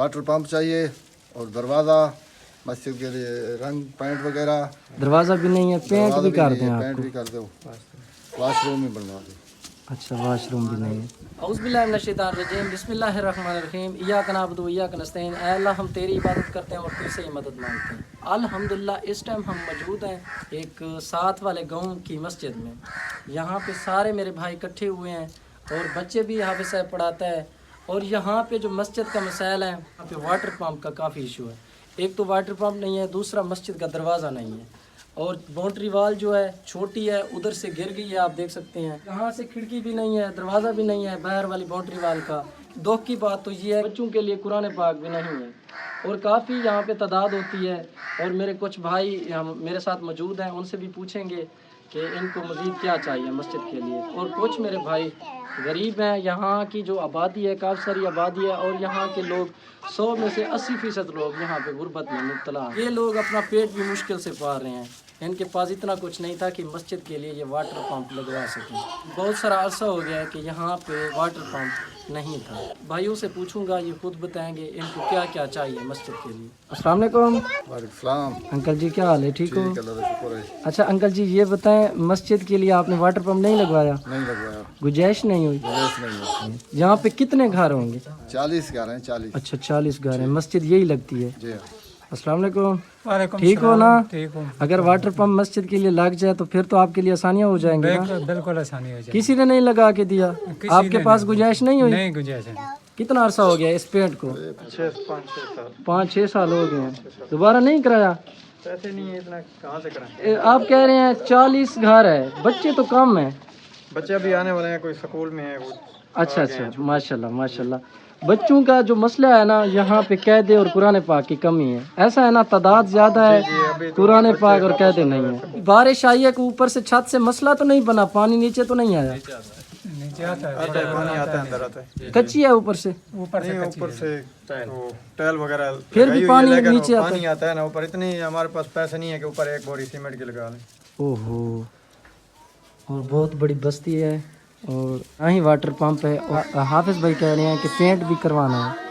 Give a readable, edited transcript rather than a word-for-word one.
Water pump चाहिए और दरवाज़ा, मस्जिद के लिए रंग पेंट वगैरह। दरवाज़ा भी नहीं है, पेंट भी कर दें पेंट आपको? भी कर दो, वाशरूम भी बनवा दो। अच्छा, वाशरूम भी नहीं है। औज़ुबिल्लाहिमिनश्शैतानिर्रजीम, बिस्मिल्लाहिर्रहमानिर्रहीम, इय्याका नअबुदु व इय्याका नस्तईन। ऐ अल्लाह, हम तेरी इबादत करते हैं और तुझसे ही मदद मांगते हैं। अल्हम्दुलिल्लाह, इस टाइम हम मौजूद हैं एक साथ वाले गांव की मस्जिद में। यहाँ पे सारे मेरे भाई इकट्ठे हुए हैं और बच्चे भी हाफिज़ साहब पढ़ाता है। और यहाँ पे जो मस्जिद का मसाइल है, यहाँ पे वाटर पंप का काफ़ी इशू है। एक तो वाटर पंप नहीं है, दूसरा मस्जिद का दरवाज़ा नहीं है, और बाउंड्री वाल जो है छोटी है, उधर से गिर गई है, आप देख सकते हैं। यहाँ से खिड़की भी नहीं है, दरवाज़ा भी नहीं है बाहर वाली बाउंड्री वाल का। दुख की बात तो ये है बच्चों के लिए कुरान पाक भी नहीं है, और काफ़ी यहाँ पे तादाद होती है। और मेरे कुछ भाई मेरे साथ मौजूद हैं, उनसे भी पूछेंगे कि इनको मज़ीद क्या चाहिए मस्जिद के लिए। और कुछ मेरे भाई गरीब हैं। यहाँ की जो आबादी है काफ़ी सारी आबादी है, और यहाँ के लोग 100 में से 80% लोग यहाँ पे गुर्बत में मुब्तला हैं। ये लोग अपना पेट भी मुश्किल से पाल रहे हैं। इनके पास इतना कुछ नहीं था कि मस्जिद के लिए ये वाटर पंप लगवा सकें। बहुत सारा अरसा हो गया है कि यहाँ पे वाटर पंप नहीं था। भाइयों से पूछूंगा, ये खुद बताएंगे इनको क्या क्या चाहिए मस्जिद के लिए। अस्सलाम वालेकुम। वालेकुम सलाम। अंकल जी, क्या हाल है? ठीक हो? ठीक, अल्लाह का शुक्र है। अच्छा अंकल जी, ये बताएं, मस्जिद के लिए आपने वाटर पंप नहीं लगवाया? नहीं लगवाया, गुंजाइश नहीं हुई? गुजाइश नहीं है। यहाँ पे कितने घर होंगे? 40 घर हैं, 40। अच्छा, 40 घर हैं। मस्जिद यही लगती है? जी हाँ। अस्सलाम वालेकुम। वालेकुम ठीक हो ना? ठीक हूँ। अगर वाटर पंप मस्जिद के लिए लग जाए तो फिर तो आपके लिए आसानियाँ हो जाएंगी ना? बिल्कुल आसानी हो जाएगी। किसी ने नहीं लगा के दिया? आपके पास गुंजाइश नहीं हुई? नहीं गुंजाइश है। कितना अरसा हो गया इस पेंट को? 5-6 साल हो गए हैं। दोबारा नहीं कराया? पैसे नहीं है, इतना कहाँ से कराएं? आप कह रहे हैं 40 घर है, बच्चे तो कम हैं। बच्चे अभी आने वाले हैं, कोई स्कूल में है वो। अच्छा अच्छा, माशाल्लाह माशाल्लाह। बच्चों का जो मसला है ना, यहाँ पे कायदे और कुरान पाक की कमी है। ऐसा है ना, तादाद ज़्यादा है, कुरान पाक और कायदे नहीं है। बारिश आई है कि ऊपर से छत से मसला तो नहीं बना, पानी नीचे तो नहीं आया? नीचे आता है, पानी आता है, अंदर आता है। कच्ची है ऊपर से? ऊपर से टाइल वगैरह फिर भी पानी नीचे आता पानी आता है ना ऊपर। इतनी हमारे पास पैसे नहीं है कि ऊपर एक बोरी सीमेंट की लगा लें। ओहो, और बहुत बड़ी बस्ती है और यहाँ ही वाटर पंप है। और हाफिज़ भाई कह रहे हैं कि पेंट भी करवाना है।